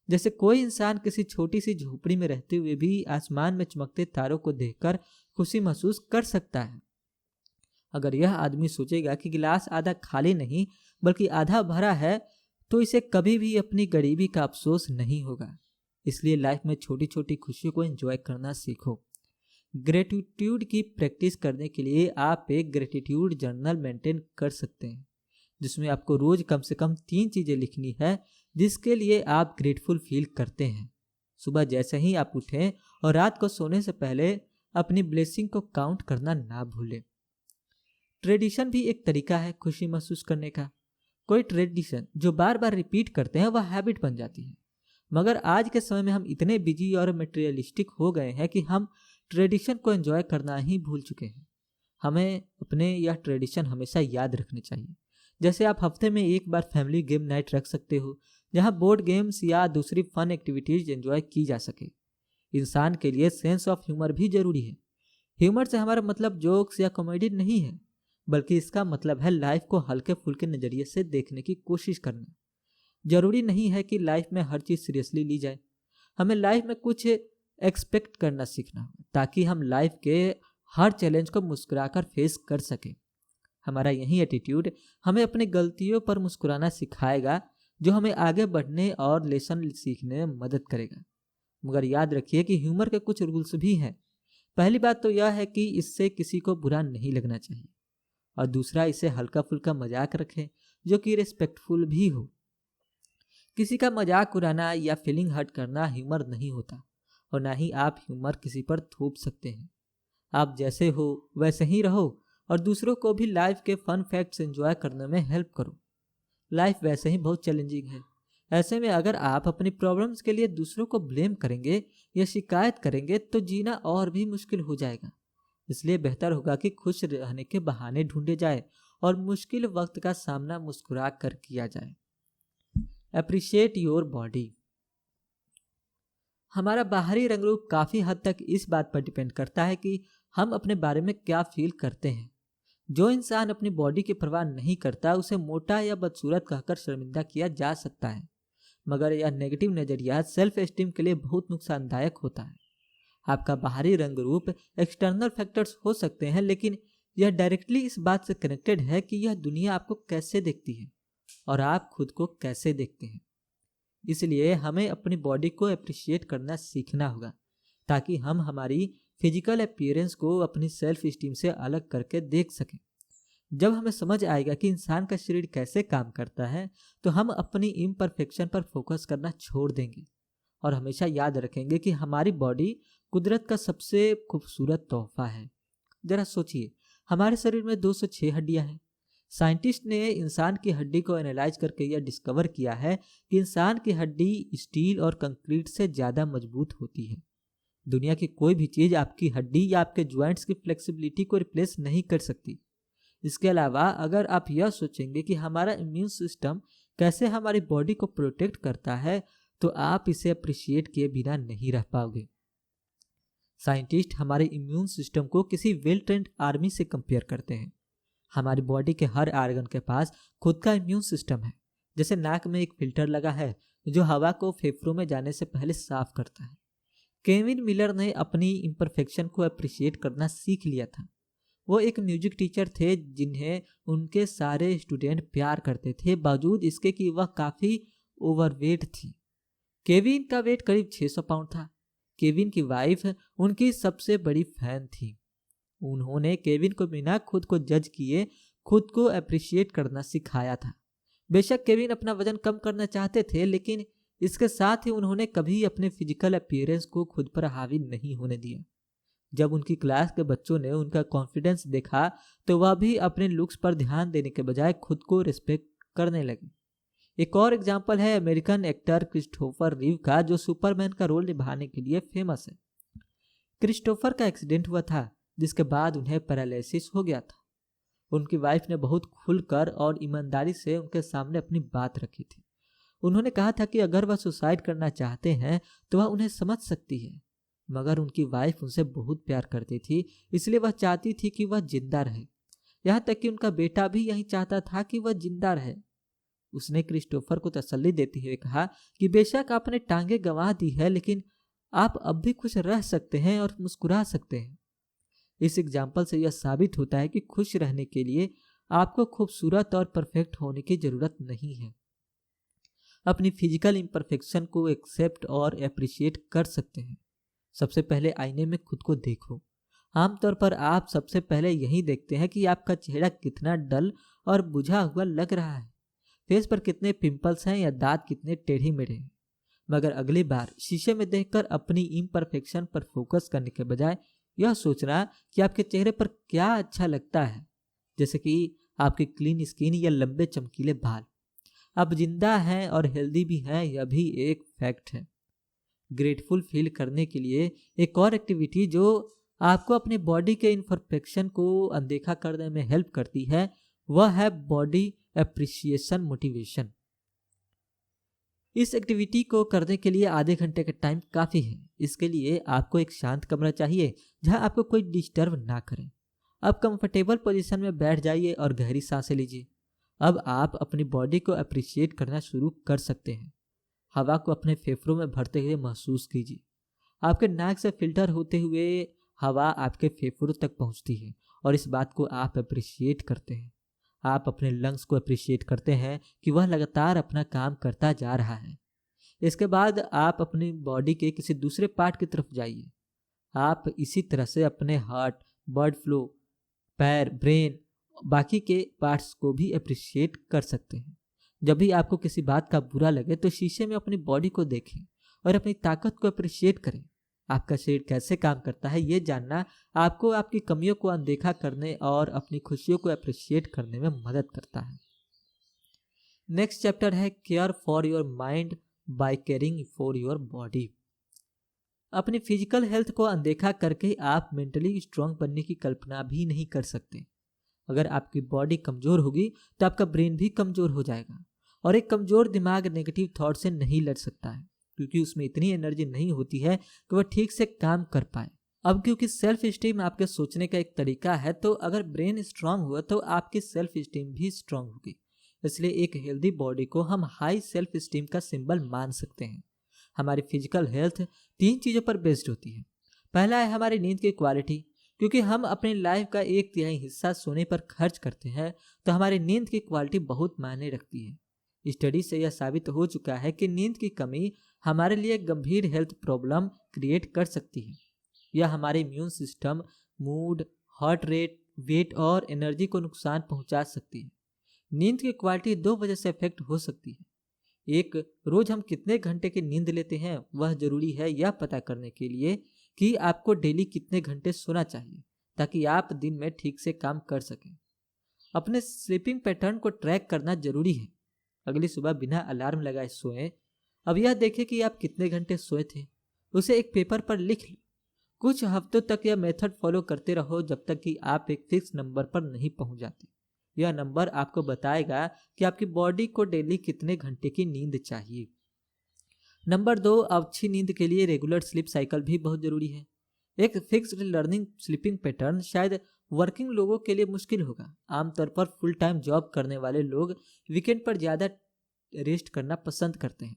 जैसे कोई इंसान किसी छोटी सी झोपड़ी में रहते हुए भी आसमान में चमकते तारों को देखकर खुशी महसूस कर सकता है। अगर यह आदमी सोचेगा कि गिलास आधा खाली नहीं बल्कि आधा भरा है तो इसे कभी भी अपनी गरीबी का अफसोस नहीं होगा। इसलिए लाइफ में छोटी छोटी खुशियों को एंजॉय करना सीखो। ग्रेटिट्यूड की प्रैक्टिस करने के लिए आप एक ग्रेटिट्यूड जर्नल मेंटेन कर सकते हैं, जिसमें आपको रोज कम से कम 3 चीज़ें लिखनी है जिसके लिए आप ग्रेटफुल फील करते हैं। सुबह जैसे ही आप उठें और रात को सोने से पहले अपनी ब्लेसिंग को काउंट करना ना भूलें। ट्रेडिशन भी एक तरीका है खुशी महसूस करने का। कोई ट्रेडिशन जो बार बार रिपीट करते हैं वह हैबिट बन जाती है, मगर आज के समय में हम इतने बिजी और मटेरियलिस्टिक हो गए हैं कि हम ट्रेडिशन को एंजॉय करना ही भूल चुके हैं। हमें अपने यह ट्रेडिशन हमेशा याद रखने चाहिए। जैसे आप हफ्ते में एक बार फैमिली गेम नाइट रख सकते हो जहां बोर्ड गेम्स या दूसरी फन एक्टिविटीज एंजॉय की जा सके। इंसान के लिए सेंस ऑफ ह्यूमर भी जरूरी है। ह्यूमर से हमारा मतलब जोक्स या कॉमेडी नहीं है, बल्कि इसका मतलब है लाइफ को हल्के फुल्के नज़रिए से देखने की कोशिश करना। जरूरी नहीं है कि लाइफ में हर चीज़ सीरियसली ली जाए। हमें लाइफ में कुछ एक्सपेक्ट करना सीखना हो ताकि हम लाइफ के हर चैलेंज को मुस्कुराकर फेस कर सकें। हमारा यही एटीट्यूड हमें अपनी गलतियों पर मुस्कुराना सिखाएगा, जो हमें आगे बढ़ने और लेसन सीखने में मदद करेगा। मगर याद रखिए कि ह्यूमर के कुछ रूल्स भी हैं। पहली बात तो यह है कि इससे किसी को बुरा नहीं लगना चाहिए, और दूसरा, इसे हल्का फुल्का मजाक रखें जो कि रिस्पेक्टफुल भी हो। किसी का मजाक उड़ाना या फीलिंग हर्ट करना ह्यूमर नहीं होता, और ना ही आप ह्यूमर किसी पर थोप सकते हैं। आप जैसे हो वैसे ही रहो, और दूसरों को भी लाइफ के फन फैक्ट्स एंजॉय करने में हेल्प करो। लाइफ वैसे ही बहुत चैलेंजिंग है। ऐसे में अगर आप अपनी प्रॉब्लम्स के लिए दूसरों को ब्लेम करेंगे या शिकायत करेंगे तो जीना और भी मुश्किल हो जाएगा। इसलिए बेहतर होगा कि खुश रहने के बहाने ढूंढे जाए और मुश्किल वक्त का सामना मुस्कुरा कर किया जाए। Appreciate your body. हमारा बाहरी रंग रूप काफी हद तक इस बात पर डिपेंड करता है कि हम अपने बारे में क्या फील करते हैं। जो इंसान अपनी बॉडी की परवाह नहीं करता उसे मोटा या बदसूरत कहकर शर्मिंदा किया जा सकता है, मगर यह नेगेटिव नजरिया सेल्फ एस्टीम के लिए बहुत नुकसानदायक होता है। आपका बाहरी रंग रूप एक्सटर्नल फैक्टर्स हो सकते हैं, लेकिन यह डायरेक्टली इस बात से कनेक्टेड है कि यह दुनिया आपको कैसे देखती है और आप खुद को कैसे देखते हैं। इसलिए हमें अपनी बॉडी को अप्रिशिएट करना सीखना होगा, ताकि हम हमारी फिजिकल अपीयरेंस को अपनी सेल्फ एस्टीम से अलग करके देख सकें। जब हमें समझ आएगा कि इंसान का शरीर कैसे काम करता है, तो हम अपनी इम्परफेक्शन पर फोकस करना छोड़ देंगे और हमेशा याद रखेंगे कि हमारी बॉडी कुदरत का सबसे खूबसूरत तोहफा है। जरा सोचिए, हमारे शरीर में 206 हड्डियां हैं। साइंटिस्ट ने इंसान की हड्डी को एनालाइज करके यह डिस्कवर किया है कि इंसान की हड्डी स्टील और कंक्रीट से ज़्यादा मजबूत होती है। दुनिया की कोई भी चीज़ आपकी हड्डी या आपके ज्वाइंट्स की फ्लेक्सिबिलिटी को रिप्लेस नहीं कर सकती। इसके अलावा अगर आप यह सोचेंगे कि हमारा इम्यून सिस्टम कैसे हमारी बॉडी को प्रोटेक्ट करता है, तो आप इसे अप्रिशिएट किए बिना नहीं रह पाओगे। साइंटिस्ट हमारे इम्यून सिस्टम को किसी वेल ट्रेंड आर्मी से कंपेयर करते हैं। हमारी बॉडी के हर आर्गन के पास खुद का इम्यून सिस्टम है। जैसे नाक में एक फिल्टर लगा है जो हवा को फेफड़ों में जाने से पहले साफ करता है। केविन मिलर ने अपनी इम्परफेक्शन को अप्रिशिएट करना सीख लिया था। वो एक म्यूजिक टीचर थे जिन्हें उनके सारे स्टूडेंट प्यार करते थे, बावजूद इसके कि वह काफ़ी ओवरवेट थी। केविन का वेट करीब 600 पाउंड था। केविन की वाइफ उनकी सबसे बड़ी फैन थी। उन्होंने केविन को बिना खुद को जज किए खुद को अप्रिशिएट करना सिखाया था। बेशक केविन अपना वजन कम करना चाहते थे, लेकिन इसके साथ ही उन्होंने कभी अपने फिजिकल अपीयरेंस को खुद पर हावी नहीं होने दिया। जब उनकी क्लास के बच्चों ने उनका कॉन्फिडेंस देखा तो वह भी अपने लुक्स पर ध्यान देने के बजाय खुद को रिस्पेक्ट करने लगे। एक और एग्जाम्पल है अमेरिकन एक्टर क्रिस्टोफर रीव का, जो सुपरमैन का रोल निभाने के लिए फेमस है। क्रिस्टोफर का एक्सीडेंट हुआ था, जिसके बाद उन्हें पैरालिसिस हो गया था। उनकी वाइफ ने बहुत खुलकर और ईमानदारी से उनके सामने अपनी बात रखी थी। उन्होंने कहा था कि अगर वह सुसाइड करना चाहते हैं तो वह उन्हें समझ सकती है, मगर उनकी वाइफ उनसे बहुत प्यार करती थी, इसलिए वह चाहती थी कि वह जिंदा रहे। यहाँ तक कि उनका बेटा भी यही चाहता था कि वह जिंदा रहे। उसने क्रिस्टोफर को तसल्ली देते हुए कहा कि बेशक आपने टांगे गंवा दी है, लेकिन आप अब भी खुश रह सकते हैं और मुस्कुरा सकते हैं। इस एग्जाम्पल से यह साबित होता है कि खुश रहने के लिए आपको खूबसूरत और परफेक्ट होने की जरूरत नहीं है। अपनी फिजिकल इम्परफेक्शन को एक्सेप्ट और अप्रिशिएट कर सकते हैं। सबसे पहले आईने में खुद को देखो। आमतौर पर आप सबसे पहले यही देखते हैं कि आपका चेहरा कितना डल और बुझा हुआ लग रहा है, फेस पर कितने पिंपल्स हैं या दांत कितने टेढ़े मेढ़े हैं। मगर अगली बार शीशे में देखकर अपनी इम्परफेक्शन पर फोकस करने के बजाय यह सोचना कि आपके चेहरे पर क्या अच्छा लगता है, जैसे कि आपकी क्लीन स्किन या लंबे चमकीले बाल। आप जिंदा हैं और हेल्दी भी हैं, यह भी एक फैक्ट है। ग्रेटफुल फील करने के लिए एक और एक्टिविटी जो आपको अपनी बॉडी के इम्परफेक्शन को अनदेखा करने में हेल्प करती है, वह है बॉडी एप्रिसिएशन मोटिवेशन। इस एक्टिविटी को करने के लिए आधे घंटे का टाइम काफ़ी है। इसके लिए आपको एक शांत कमरा चाहिए जहां आपको कोई डिस्टर्ब ना करे। अब कंफर्टेबल पोजीशन में बैठ जाइए और गहरी सांसें लीजिए। अब आप अपनी बॉडी को अप्रिशिएट करना शुरू कर सकते हैं। हवा को अपने फेफड़ों में भरते हुए महसूस कीजिए। आपके नाक से फिल्टर होते हुए हवा आपके फेफड़ों तक पहुंचती है और इस बात को आप अप्रिशिएट करते हैं। आप अपने लंग्स को अप्रिशिएट करते हैं कि वह लगातार अपना काम करता जा रहा है। इसके बाद आप अपनी बॉडी के किसी दूसरे पार्ट की तरफ जाइए। आप इसी तरह से अपने हार्ट, ब्लड फ्लो, पैर, ब्रेन, बाकी के पार्ट्स को भी अप्रिशिएट कर सकते हैं। जब भी आपको किसी बात का बुरा लगे तो शीशे में अपनी बॉडी को देखें और अपनी ताकत को अप्रिशिएट करें। आपका शरीर कैसे काम करता है ये जानना आपको आपकी कमियों को अनदेखा करने और अपनी खुशियों को अप्रिशिएट करने में मदद करता है। नेक्स्ट चैप्टर है care for your mind bye caring for your body. अपनी फिजिकल हेल्थ को अनदेखा करके आप मेंटली स्ट्रांग बनने की कल्पना भी नहीं कर सकते। अगर आपकी बॉडी कमजोर होगी तो आपका ब्रेन भी कमजोर हो जाएगा और एक कमजोर दिमाग नेगेटिव थॉट से नहीं लड़ सकता है, क्योंकि उसमें इतनी एनर्जी नहीं होती है कि वह ठीक से काम कर पाए। अब क्योंकि सेल्फ स्टीम आपके सोचने का एक तरीका है, तो अगर ब्रेन स्ट्रांग हुआ तो आपकी सेल्फ स्टीम भी स्ट्रांग होगी। इसलिए एक हेल्दी बॉडी को हम हाई सेल्फ स्टीम का सिंबल मान सकते हैं। हमारी फिजिकल हेल्थ 3 चीज़ों पर बेस्ड होती है। पहला है हमारी नींद की क्वालिटी। क्योंकि हम अपनी लाइफ का 1/3 हिस्सा सोने पर खर्च करते हैं, तो हमारी नींद की क्वालिटी बहुत मायने रखती है। स्टडी से यह साबित हो चुका है कि नींद की कमी हमारे लिए गंभीर हेल्थ प्रॉब्लम क्रिएट कर सकती है। यह हमारे immune system, mood, heart rate, weight और एनर्जी को नुकसान पहुंचा सकती है। नींद की क्वालिटी 2 वजह से इफेक्ट हो सकती है। एक, रोज हम कितने घंटे की नींद लेते हैं वह जरूरी है यह पता करने के लिए कि आपको डेली कितने घंटे सोना चाहिए, ताकि आप दिन में ठीक से काम कर सकें। अपने स्लीपिंग पैटर्न को ट्रैक करना जरूरी है। अगली सुबह बिना अलार्म लगाए सोएं। अब यह देखें कि आप कितने घंटे सोए थे, उसे एक पेपर पर लिख लो। कुछ हफ्तों तक यह मेथड फॉलो करते रहो जब तक कि आप एक फिक्स नंबर पर नहीं पहुंच जाते। यह नंबर आपको बताएगा कि आपकी बॉडी को डेली कितने घंटे की नींद चाहिए। नंबर 2, अच्छी नींद के लिए रेगुलर स्लीप साइकिल भी बहुत जरूरी है। एक फिक्स्ड लर्निंग स्लीपिंग पैटर्न शायद वर्किंग लोगों के लिए मुश्किल होगा। आमतौर पर फुल टाइम जॉब करने वाले लोग वीकेंड पर ज़्यादा रेस्ट करना पसंद करते हैं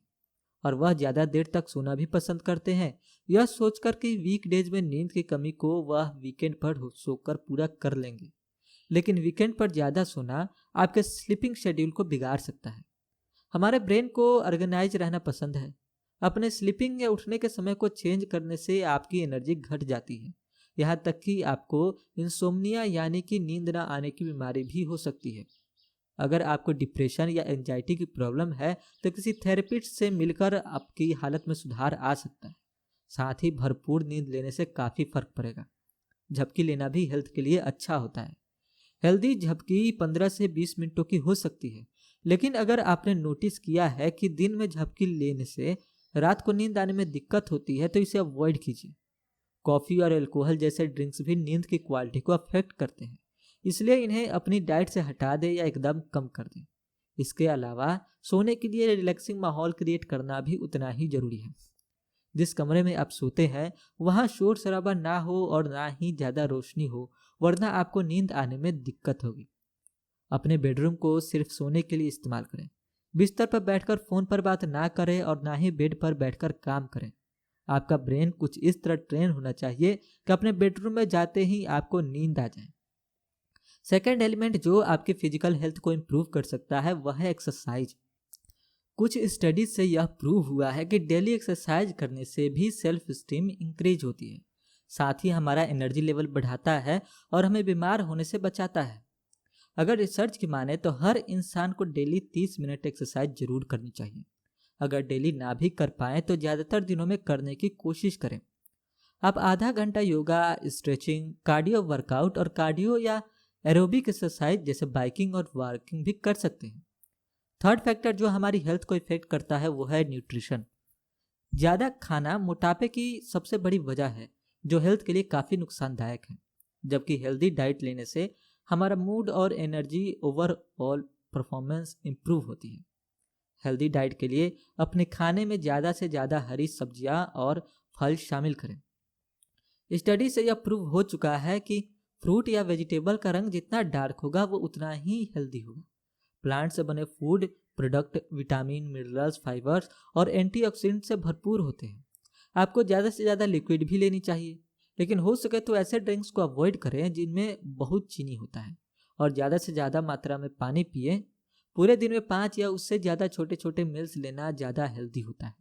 और वह ज़्यादा देर तक सोना भी पसंद करते हैं, यह सोचकर कि वीकडेज में नींद की कमी को वह वीकेंड पर सोकर पूरा कर लेंगे। लेकिन वीकेंड पर ज़्यादा सोना आपके स्लीपिंग शेड्यूल को बिगाड़ सकता है। हमारे ब्रेन को ऑर्गेनाइज रहना पसंद है। अपने स्लीपिंग या उठने के समय को चेंज करने से आपकी एनर्जी घट जाती है। यहाँ तक कि आपको इंसोम्निया यानी कि नींद न आने की बीमारी भी हो सकती है। अगर आपको डिप्रेशन या एंजाइटी की प्रॉब्लम है तो किसी थेरेपिस्ट से मिलकर आपकी हालत में सुधार आ सकता है। साथ ही भरपूर नींद लेने से काफ़ी फर्क पड़ेगा। झपकी लेना भी हेल्थ के लिए अच्छा होता है। हेल्दी झपकी 15 से 20 मिनटों की हो सकती है, लेकिन अगर आपने नोटिस किया है कि दिन में झपकी लेने से रात को नींद आने में दिक्कत होती है तो इसे अवॉइड कीजिए। कॉफ़ी और अल्कोहल जैसे ड्रिंक्स भी नींद की क्वालिटी को अफेक्ट करते हैं, इसलिए इन्हें अपनी डाइट से हटा दें या एकदम कम कर दें। इसके अलावा सोने के लिए रिलैक्सिंग माहौल क्रिएट करना भी उतना ही जरूरी है। जिस कमरे में आप सोते हैं वहाँ शोर शराबा ना हो और ना ही ज़्यादा रोशनी हो, वरना आपको नींद आने में दिक्कत होगी। अपने बेडरूम को सिर्फ सोने के लिए इस्तेमाल करें। बिस्तर पर बैठकर फ़ोन पर बात ना करें और ना ही बेड पर बैठकर काम करें। आपका ब्रेन कुछ इस तरह ट्रेन होना चाहिए कि अपने बेडरूम में जाते ही आपको नींद आ जाए। सेकेंड एलिमेंट जो आपकी फिजिकल हेल्थ को इम्प्रूव कर सकता है वह है एक्सरसाइज। कुछ स्टडीज से यह प्रूव हुआ है कि डेली एक्सरसाइज करने से भी सेल्फ स्टीम इंक्रीज होती है। साथ ही हमारा एनर्जी लेवल बढ़ाता है और हमें बीमार होने से बचाता है। अगर रिसर्च की माने तो हर इंसान को डेली 30 मिनट एक्सरसाइज जरूर करनी चाहिए। अगर डेली ना भी कर पाएँ तो ज़्यादातर दिनों में करने की कोशिश करें। आप आधा घंटा योगा, स्ट्रेचिंग, कार्डियो वर्कआउट और कार्डियो या एरोबिक एक्सरसाइज जैसे बाइकिंग और वॉकिंग भी कर सकते हैं। थर्ड फैक्टर जो हमारी हेल्थ को इफेक्ट करता है वो है न्यूट्रिशन। ज़्यादा खाना मोटापे की सबसे बड़ी वजह है, जो हेल्थ के लिए काफ़ी नुकसानदायक है। जबकि हेल्दी डाइट लेने से हमारा मूड और एनर्जी ओवरऑल परफॉर्मेंस इम्प्रूव होती है। हेल्दी डाइट के लिए अपने खाने में ज़्यादा से ज़्यादा हरी सब्जियां और फल शामिल करें। स्टडी से यह प्रूव हो चुका है कि फ्रूट या वेजिटेबल का रंग जितना डार्क होगा वो उतना ही हेल्दी होगा। प्लांट से बने food product vitamin, minerals, fibres और एंटीऑक्सीडेंट से भरपूर होते हैं। आपको ज़्यादा से ज़्यादा लिक्विड भी लेनी चाहिए। लेकिन हो सके तो ऐसे ड्रिंक्स को अवॉइड करें जिनमें बहुत चीनी होता है, और ज़्यादा से ज़्यादा मात्रा में पानी पिए। पूरे दिन में 5 या उससे ज़्यादा छोटे छोटे मील्स लेना ज़्यादा हेल्दी होता है।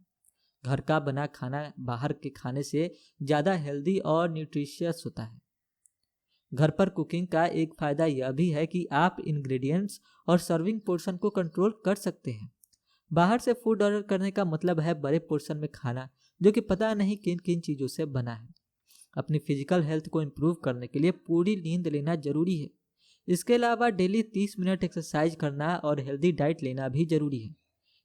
घर का बना खाना बाहर के खाने से ज़्यादा हेल्दी और न्यूट्रिशियस होता है। घर पर कुकिंग का एक फ़ायदा यह भी है कि आप इंग्रेडिएंट्स और सर्विंग पोर्शन को कंट्रोल कर सकते हैं। बाहर से फूड ऑर्डर करने का मतलब है बड़े पोर्शन में खाना, जो कि पता नहीं किन किन चीज़ों से बना है। अपनी फिजिकल हेल्थ को इम्प्रूव करने के लिए पूरी नींद लेना जरूरी है। इसके अलावा डेली 30 मिनट एक्सरसाइज करना और हेल्दी डाइट लेना भी जरूरी है।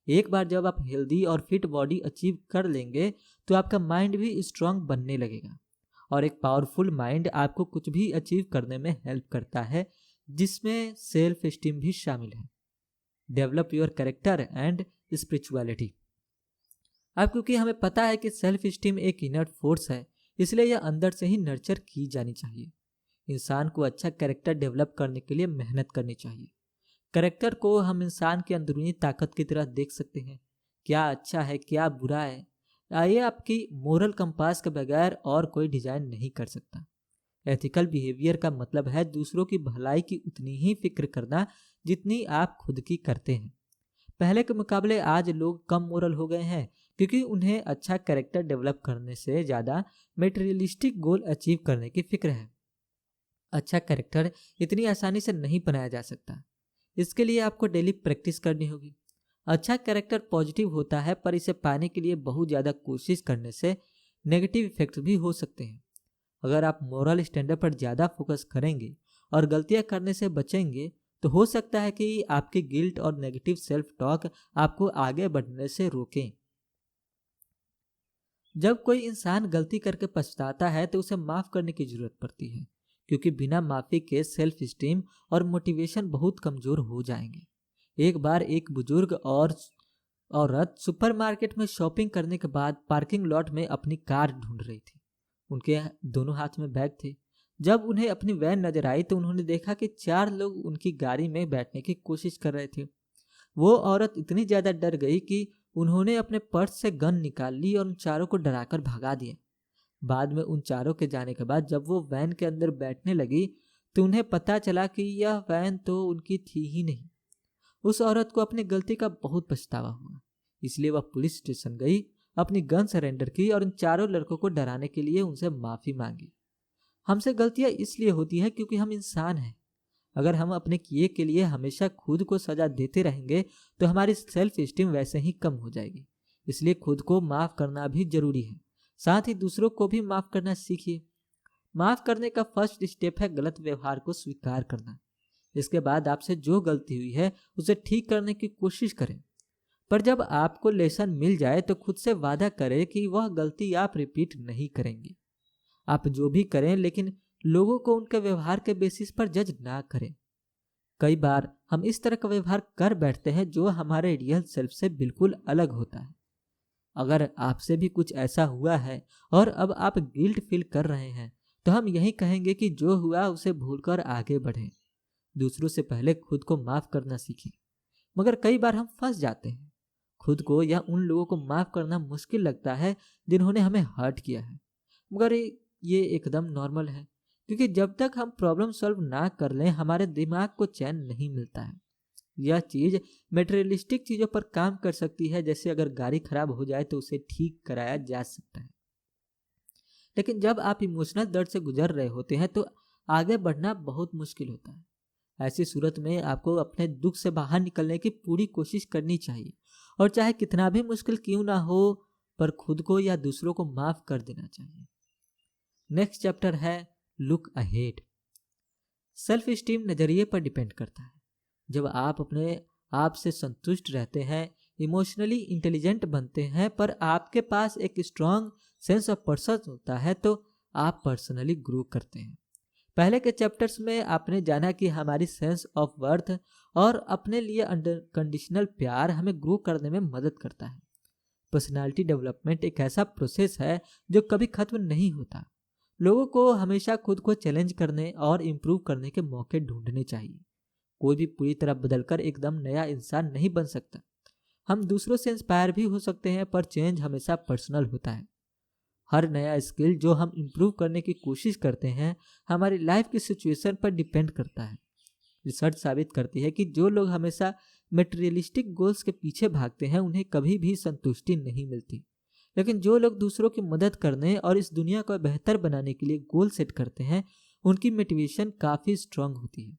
एक बार जब आप हेल्दी और फिट बॉडी अचीव कर लेंगे तो आपका माइंड भी स्ट्रांग बनने लगेगा, और एक पावरफुल माइंड आपको कुछ भी अचीव करने में हेल्प करता है, जिसमें सेल्फ एस्टीम भी शामिल है। Develop your character and spirituality. अब क्योंकि हमें पता है कि सेल्फ एस्टीम एक इनर फोर्स है, इसलिए यह अंदर से ही नर्चर की जानी चाहिए। इंसान को अच्छा कैरेक्टर डेवलप करने के लिए मेहनत करनी चाहिए। कैरेक्टर को हम इंसान की अंदरूनी ताकत की तरह देख सकते हैं, क्या अच्छा है क्या बुरा है। ये आपकी मोरल कंपास के बगैर और कोई डिजाइन नहीं कर सकता। एथिकल बिहेवियर का मतलब है दूसरों की भलाई की उतनी ही फिक्र करना जितनी आप खुद की करते हैं। पहले के मुकाबले आज लोग कम मोरल हो गए हैं, क्योंकि उन्हें अच्छा कैरेक्टर डेवलप करने से ज़्यादा मेटेरियलिस्टिक गोल अचीव करने की फिक्र है। अच्छा कैरेक्टर इतनी आसानी से नहीं बनाया जा सकता। इसके लिए आपको डेली प्रैक्टिस करनी होगी। अच्छा कैरेक्टर पॉजिटिव होता है, पर इसे पाने के लिए बहुत ज़्यादा कोशिश करने से नेगेटिव इफेक्ट्स भी हो सकते हैं। अगर आप मोरल स्टैंडर्ड पर ज़्यादा फोकस करेंगे और गलतियां करने से बचेंगे तो हो सकता है कि आपकी गिल्ट और नेगेटिव सेल्फ टॉक आपको आगे बढ़ने से रोकें। जब कोई इंसान गलती करके पछताता है तो उसे माफ़ करने की जरूरत पड़ती है, क्योंकि बिना माफ़ी के सेल्फ स्टीम और मोटिवेशन बहुत कमज़ोर हो जाएंगे। एक बार एक बुजुर्ग और औरत सुपरमार्केट में शॉपिंग करने के बाद पार्किंग लॉट में अपनी कार ढूंढ रही थी। उनके दोनों हाथ में बैग थे। जब उन्हें अपनी वैन नजर आई तो उन्होंने देखा कि 4 लोग उनकी गाड़ी में बैठने की कोशिश कर रहे थे। वो औरत इतनी ज्यादा डर गई कि उन्होंने अपने पर्स से गन निकाल ली और उन चारों को डराकर भगा दिया। बाद में उन चारों के जाने के बाद जब वो वैन के अंदर बैठने लगी तो उन्हें पता चला कि यह वैन तो उनकी थी ही नहीं। उस औरत को अपनी गलती का बहुत पछतावा हुआ, इसलिए वह पुलिस स्टेशन गई, अपनी गन सरेंडर की और उन चारों लड़कों को डराने के लिए उनसे माफी मांगी। हमसे गलतियां इसलिए होती है क्योंकि हम इंसान हैं। अगर हम अपने किए के लिए हमेशा खुद को सजा देते रहेंगे तो हमारी सेल्फ एस्टीम वैसे ही कम हो जाएगी। इसलिए खुद को माफ करना भी जरूरी है, साथ ही दूसरों को भी माफ करना सीखिए। माफ करने का फर्स्ट स्टेप है गलत व्यवहार को स्वीकार करना। इसके बाद आपसे जो गलती हुई है उसे ठीक करने की कोशिश करें। पर जब आपको लेसन मिल जाए तो खुद से वादा करें कि वह गलती आप रिपीट नहीं करेंगे। आप जो भी करें, लेकिन लोगों को उनके व्यवहार के बेसिस पर जज ना करें। कई बार हम इस तरह का व्यवहार कर बैठते हैं जो हमारे रियल सेल्फ से बिल्कुल अलग होता है। अगर आपसे भी कुछ ऐसा हुआ है और अब आप गिल्ट फील कर रहे हैं तो हम यही कहेंगे कि जो हुआ उसे भूलकर आगे बढ़ें। दूसरों से पहले खुद को माफ करना सीखें। मगर कई बार हम फंस जाते हैं। खुद को या उन लोगों को माफ करना मुश्किल लगता है जिन्होंने हमें हर्ट किया है। मगर ये एकदम नॉर्मल है, क्योंकि जब तक हम प्रॉब्लम सॉल्व ना कर लें हमारे दिमाग को चैन नहीं मिलता है। यह चीज़ मेटेरियलिस्टिक चीज़ों पर काम कर सकती है, जैसे अगर गाड़ी खराब हो जाए तो उसे ठीक कराया जा सकता है। लेकिन जब आप इमोशनल दर्द से गुजर रहे होते हैं तो आगे बढ़ना बहुत मुश्किल होता है। ऐसी सूरत में आपको अपने दुख से बाहर निकलने की पूरी कोशिश करनी चाहिए, और चाहे कितना भी मुश्किल क्यों ना हो, पर खुद को या दूसरों को माफ कर देना चाहिए। नेक्स्ट चैप्टर है लुक अहेड। सेल्फ स्टीम नजरिए पर डिपेंड करता है। जब आप अपने आप से संतुष्ट रहते हैं, इमोशनली इंटेलिजेंट बनते हैं, पर आपके पास एक स्ट्रांग सेंस ऑफ पर्सन होता है तो आप पर्सनली ग्रो करते हैं। पहले के चैप्टर्स में आपने जाना कि हमारी सेंस ऑफ वर्थ और अपने लिए अनकंडीशनल प्यार हमें ग्रो करने में मदद करता है। पर्सनालिटी डेवलपमेंट एक ऐसा प्रोसेस है जो कभी खत्म नहीं होता। लोगों को हमेशा खुद को चैलेंज करने और इम्प्रूव करने के मौके ढूंढने चाहिए। कोई भी पूरी तरह बदलकर एकदम नया इंसान नहीं बन सकता। हम दूसरों से इंस्पायर भी हो सकते हैं, पर चेंज हमेशा पर्सनल होता है। हर नया स्किल जो हम इम्प्रूव करने की कोशिश करते हैं हमारी लाइफ की सिचुएशन पर डिपेंड करता है। रिसर्च साबित करती है कि जो लोग हमेशा मटेरियलिस्टिक गोल्स के पीछे भागते हैं उन्हें कभी भी संतुष्टि नहीं मिलती, लेकिन जो लोग दूसरों की मदद करने और इस दुनिया को बेहतर बनाने के लिए गोल सेट करते हैं उनकी मोटिवेशन काफ़ी स्ट्रांग होती है।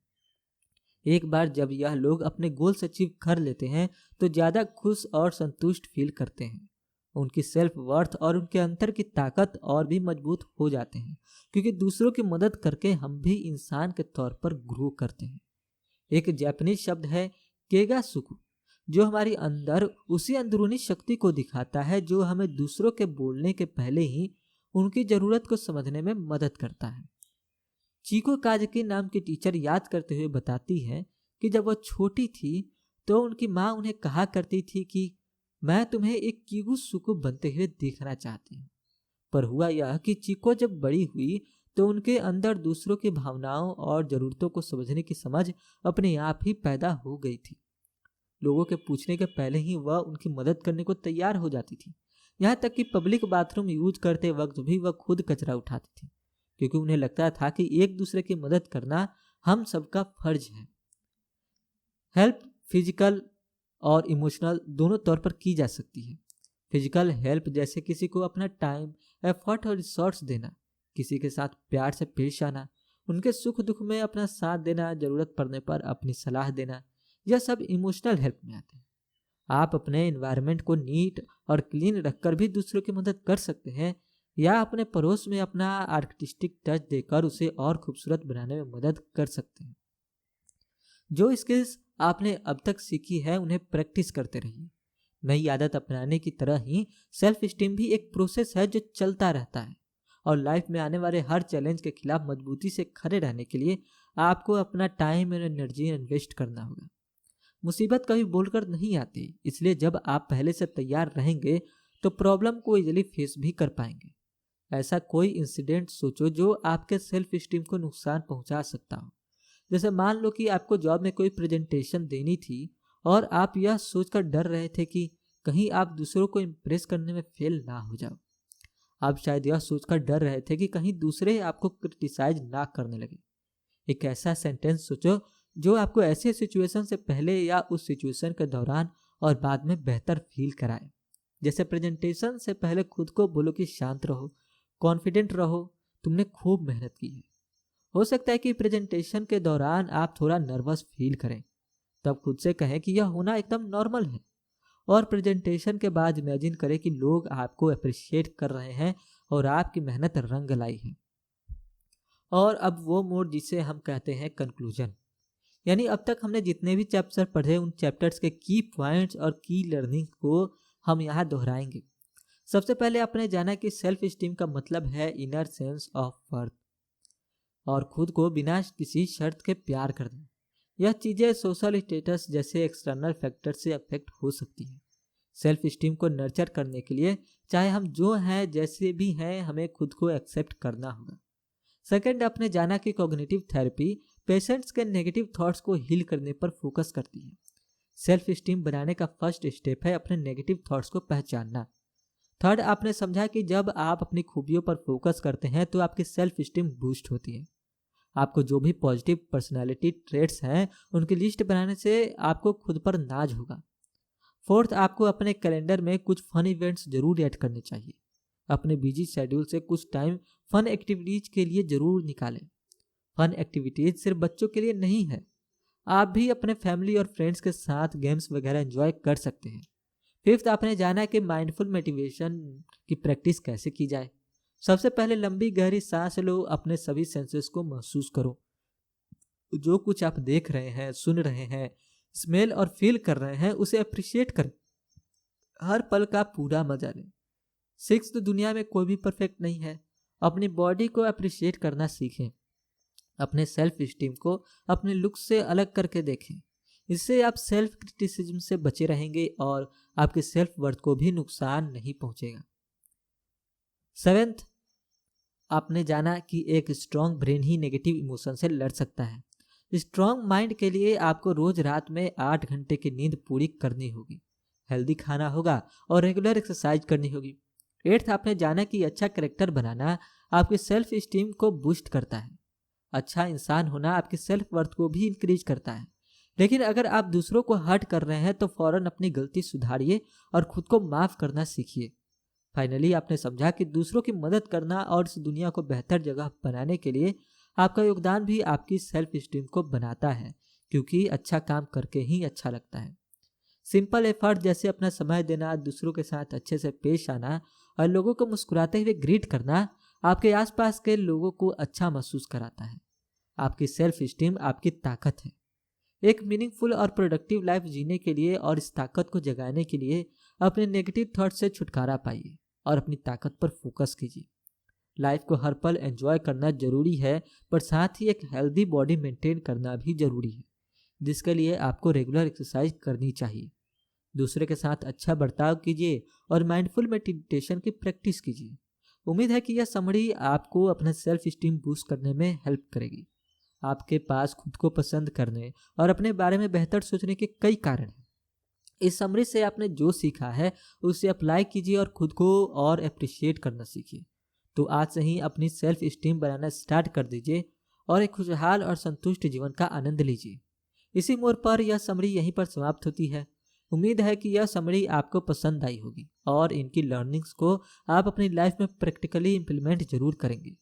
एक बार जब यह लोग अपने गोल्स अचीव कर लेते हैं तो ज़्यादा खुश और संतुष्ट फील करते हैं। उनकी सेल्फ वर्थ और उनके अंतर की ताकत और भी मजबूत हो जाते हैं, क्योंकि दूसरों की मदद करके हम भी इंसान के तौर पर ग्रो करते हैं। एक जापानीज शब्द है केगा सुकु, जो हमारी अंदर उसी अंदरूनी शक्ति को दिखाता है जो हमें दूसरों के बोलने के पहले ही उनकी ज़रूरत को समझने में मदद करता है। चीको काजकी नाम की टीचर याद करते हुए बताती है कि जब वह छोटी थी तो उनकी माँ उन्हें कहा करती थी कि मैं तुम्हें एक कीगु सुकु बनते हुए देखना चाहती हूँ। पर हुआ यह कि चीको जब बड़ी हुई तो उनके अंदर दूसरों की भावनाओं और ज़रूरतों को समझने की समझ अपने आप ही पैदा हो गई थी। लोगों के पूछने के पहले ही वह उनकी मदद करने को तैयार हो जाती थी। यहाँ तक कि पब्लिक बाथरूम यूज करते वक्त भी वह खुद कचरा उठाती थी, क्योंकि उन्हें लगता था कि एक दूसरे की मदद करना हम सबका फर्ज है। हेल्प फिजिकल और इमोशनल दोनों तौर पर की जा सकती है। फिजिकल हेल्प जैसे किसी को अपना टाइम, एफर्ट और रिसोर्स देना, किसी के साथ प्यार से पेश आना, उनके सुख दुख में अपना साथ देना, जरूरत पड़ने पर अपनी सलाह देना, यह सब इमोशनल हेल्प में आते हैं। आप अपने एनवायरनमेंट को नीट और क्लीन रखकर भी दूसरों की मदद कर सकते हैं, या अपने पड़ोस में अपना आर्टिस्टिक टच देकर उसे और खूबसूरत बनाने में मदद कर सकते हैं। जो स्किल्स आपने अब तक सीखी है उन्हें प्रैक्टिस करते रहिए। नई आदत अपनाने की तरह ही सेल्फ स्टीम भी एक प्रोसेस है जो चलता रहता है, और लाइफ में आने वाले हर चैलेंज के खिलाफ मजबूती से खड़े रहने के लिए आपको अपना टाइम और एनर्जी इन्वेस्ट करना होगा। मुसीबत कभी बोलकर नहीं आती, इसलिए जब आप पहले से तैयार रहेंगे तो प्रॉब्लम को इजीली फेस भी कर पाएंगे। ऐसा कोई इंसिडेंट सोचो जो आपके सेल्फ स्टीम को नुकसान पहुंचा सकता हो। जैसे मान लो कि आपको जॉब में कोई प्रेजेंटेशन देनी थी और आप यह सोचकर डर रहे थे कि कहीं आप दूसरों को इम्प्रेस करने में फेल ना हो जाओ। आप शायद यह सोचकर डर रहे थे कि कहीं दूसरे आपको क्रिटिसाइज ना करने लगे। एक ऐसा सेंटेंस सोचो जो आपको ऐसे सिचुएशन से पहले या उस सिचुएशन के दौरान और बाद में बेहतर फील कराए। जैसे प्रेजेंटेशन से पहले खुद को बोलो कि शांत रहो, कॉन्फिडेंट रहो, तुमने खूब मेहनत की है। हो सकता है कि प्रेजेंटेशन के दौरान आप थोड़ा नर्वस फील करें, तब खुद से कहें कि यह होना एकदम नॉर्मल है। और प्रेजेंटेशन के बाद इमेजिन करें कि लोग आपको अप्रिशिएट कर रहे हैं और आपकी मेहनत रंग लाई है। और अब वो मोड जिसे हम कहते हैं कंक्लूजन, यानी अब तक हमने जितने भी चैप्टर पढ़े उन चैप्टर्स के की पॉइंट्स और की लर्निंग को हम यहाँ दोहराएंगे। सबसे पहले आपने जाना कि सेल्फ स्टीम का मतलब है इनर सेंस ऑफ वर्थ, और खुद को बिना किसी शर्त के प्यार करना। यह चीज़ें सोशल स्टेटस जैसे एक्सटर्नल फैक्टर से अफेक्ट हो सकती है। सेल्फ स्टीम को नर्चर करने के लिए चाहे हम जो हैं जैसे भी हैं हमें खुद को एक्सेप्ट करना होगा। सेकंड, आपने जाना कि कॉग्निटिव थेरेपी पेशेंट्स के नेगेटिव थॉट्स को हील करने पर फोकस करती है। सेल्फ स्टीम बनाने का फर्स्ट स्टेप है अपने नेगेटिव थॉट्स को पहचानना। थर्ड, आपने समझा कि जब आप अपनी खूबियों पर फोकस करते हैं तो आपकी सेल्फ स्टीम बूस्ट होती है। आपको जो भी पॉजिटिव पर्सनालिटी ट्रेट्स हैं उनकी लिस्ट बनाने से आपको खुद पर नाज होगा। फोर्थ, आपको अपने कैलेंडर में कुछ फन इवेंट्स जरूर ऐड करने चाहिए। अपने बिजी शेड्यूल से कुछ टाइम फन एक्टिविटीज के लिए जरूर निकालें। फन एक्टिविटीज सिर्फ बच्चों के लिए नहीं है, आप भी अपने फैमिली और फ्रेंड्स के साथ गेम्स वगैरह एंजॉय कर सकते हैं। फिफ्थ, आपने जाना कि माइंडफुल मोटिवेशन की प्रैक्टिस कैसे की जाए। सबसे पहले लंबी गहरी सांस लो, अपने सभी सेंसेस को महसूस करो। जो कुछ आप देख रहे हैं, सुन रहे हैं, स्मेल और फील कर रहे हैं उसे अप्रिशिएट करें। हर पल का पूरा मजा लें। सिक्स्थ, दुनिया में कोई भी परफेक्ट नहीं है। अपनी बॉडी को अप्रिशिएट करना सीखें। अपने सेल्फ स्टीम को अपने लुक से अलग करके देखें। इससे आप सेल्फ क्रिटिसिज्म से बचे रहेंगे और आपके सेल्फ वर्थ को भी नुकसान नहीं पहुंचेगा। सेवेंथ, आपने जाना कि एक स्ट्रॉन्ग ब्रेन ही नेगेटिव इमोशन से लड़ सकता है। स्ट्रॉन्ग माइंड के लिए आपको रोज रात में 8 घंटे की नींद पूरी करनी होगी, हेल्दी खाना होगा और रेगुलर एक्सरसाइज करनी होगी। एट्थ, आपने जाना कि अच्छा करेक्टर बनाना आपके सेल्फ स्टीम को बूस्ट करता है। अच्छा इंसान होना आपके सेल्फ वर्थ को भी इंक्रीज करता है। लेकिन अगर आप दूसरों को हर्ट कर रहे हैं तो फौरन अपनी गलती सुधारिए और खुद को माफ करना सीखिए। फाइनली आपने समझा कि दूसरों की मदद करना और इस दुनिया को बेहतर जगह बनाने के लिए आपका योगदान भी आपकी सेल्फ स्टीम को बनाता है, क्योंकि अच्छा काम करके ही अच्छा लगता है। सिंपल एफर्ट जैसे अपना समय देना, दूसरों के साथ अच्छे से पेश आना और लोगों को मुस्कुराते हुए ग्रीट करना आपके आसपास के लोगों को अच्छा महसूस कराता है। आपकी सेल्फ स्टीम आपकी ताकत है। एक मीनिंगफुल और प्रोडक्टिव लाइफ जीने के लिए और इस ताकत को जगाने के लिए अपने नेगेटिव थॉट से छुटकारा पाइए और अपनी ताकत पर फोकस कीजिए। लाइफ को हर पल एंजॉय करना जरूरी है, पर साथ ही एक हेल्दी बॉडी मेंटेन करना भी जरूरी है, जिसके लिए आपको रेगुलर एक्सरसाइज करनी चाहिए। दूसरे के साथ अच्छा बर्ताव कीजिए और माइंडफुल मेडिटेशन की प्रैक्टिस कीजिए। उम्मीद है कि यह समरी आपको अपना सेल्फ स्टीम बूस्ट करने में हेल्प करेगी। आपके पास खुद को पसंद करने और अपने बारे में बेहतर सोचने के कई कारण हैं। इस समरी से आपने जो सीखा है उसे अप्लाई कीजिए और खुद को और अप्रिशिएट करना सीखिए। तो आज से ही अपनी सेल्फ स्टीम बनाना स्टार्ट कर दीजिए और एक खुशहाल और संतुष्ट जीवन का आनंद लीजिए। इसी मोड़ पर यह समरी यहीं पर समाप्त होती है। उम्मीद है कि यह समरी आपको पसंद आई होगी और इनकी लर्निंग्स को आप अपनी लाइफ में प्रैक्टिकली इम्प्लीमेंट जरूर करेंगे।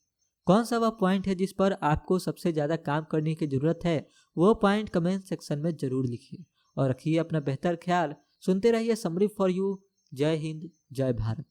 कौन सा वह पॉइंट है जिस पर आपको सबसे ज़्यादा काम करने की ज़रूरत है, वो पॉइंट कमेंट सेक्शन में ज़रूर लिखिए और रखिए अपना बेहतर ख्याल। सुनते रहिए समरी फॉर यू। जय हिंद, जय भारत।